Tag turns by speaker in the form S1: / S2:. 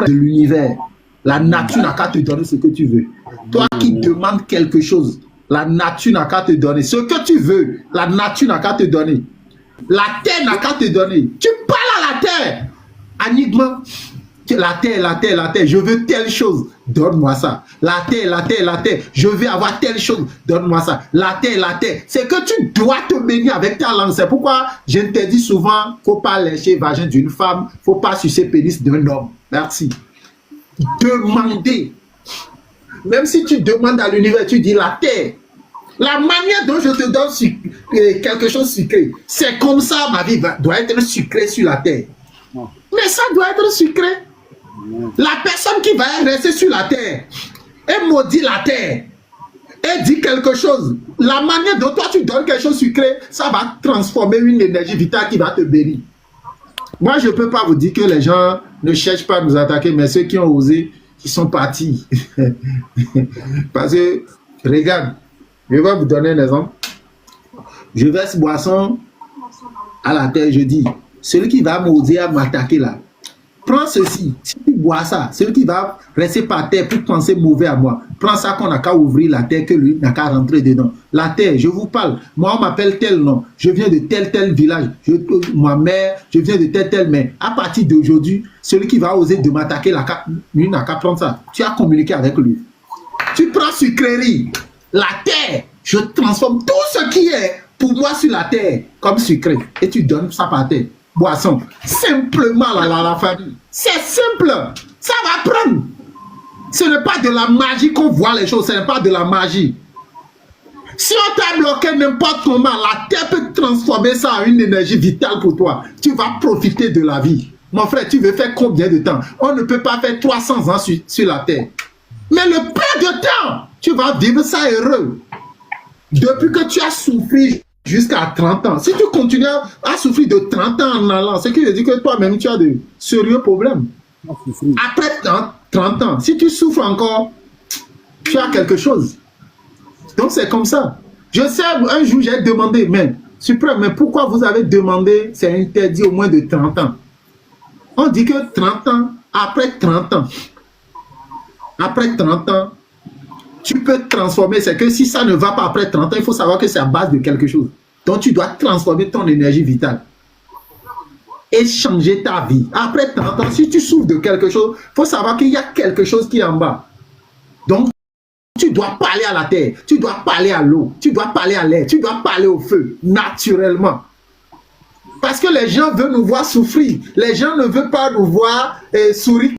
S1: de l'univers. La nature n'a qu'à te donner ce que tu veux. Toi qui demandes quelque chose, la nature n'a qu'à te donner. Ce que tu veux, la nature n'a qu'à te donner. La terre n'a qu'à te donner. Tu parles à la terre. Anigma. La terre, la terre, la terre. Je veux telle chose. Donne-moi ça. La terre, la terre, la terre. Je veux avoir telle chose. Donne-moi ça. La terre, la terre. C'est que tu dois te bénir avec ta langue. C'est pourquoi je te dis souvent, faut pas lécher le vagin d'une femme. Faut pas sucer le pénis d'un homme. Merci. Demander. Même si tu demandes à l'univers, tu dis la terre. La manière dont je te donne quelque chose sucré, c'est comme ça ma vie doit être sucrée sur la terre. Mais ça doit être sucré. La personne qui va rester sur la terre et maudit la terre et dit quelque chose, la manière dont toi tu donnes quelque chose sucré, ça va transformer une énergie vitale qui va te bénir. Moi, je ne peux pas vous dire que les gens ne cherchent pas à nous attaquer, mais ceux qui ont osé, qui sont partis. Parce que, regarde, je vais vous donner un exemple. Je verse boisson à la terre, je dis, celui qui va m'oser à m'attaquer là, prends ceci, si tu bois ça, celui qui va rester par terre pour penser mauvais à moi, prends ça qu'on n'a qu'à ouvrir la terre, que lui n'a qu'à rentrer dedans. La terre, je vous parle, moi on m'appelle tel nom, je viens de tel village, ma mère, je viens de tel mais à partir d'aujourd'hui, celui qui va oser de m'attaquer, lui n'a qu'à prendre ça. Tu as communiqué avec lui. Tu prends sucrerie, la terre, je transforme tout ce qui est pour moi sur la terre comme sucré et tu donnes ça par terre. Boisson, simplement la famille. C'est simple, ça va prendre. Ce n'est pas de la magie qu'on voit les choses, ce n'est pas de la magie. Si on t'a bloqué n'importe comment, la terre peut transformer ça en une énergie vitale pour toi. Tu vas profiter de la vie. Mon frère, tu veux faire combien de temps? On ne peut pas faire 300 ans sur la terre. Mais le peu de temps, tu vas vivre ça heureux. Depuis que tu as souffert jusqu'à 30 ans. Si tu continues à souffrir de 30 ans en allant, c'est qui veut dire que toi-même, tu as de sérieux problèmes. Après 30 ans, si tu souffres encore, tu as quelque chose. Donc, c'est comme ça. Je sais, un jour, j'ai demandé, mais suprême, mais pourquoi vous avez demandé, c'est interdit au moins de 30 ans? On dit que 30 ans, après 30 ans, tu peux te transformer. C'est que si ça ne va pas après 30 ans, il faut savoir que c'est à base de quelque chose. Donc, tu dois transformer ton énergie vitale et changer ta vie. Après 30 ans, si tu souffres de quelque chose, il faut savoir qu'il y a quelque chose qui est en bas. Donc, tu dois parler à la terre, tu dois parler à l'eau, tu dois parler à l'air, tu dois parler au feu, naturellement. Parce que les gens veulent nous voir souffrir. Les gens ne veulent pas nous voir sourire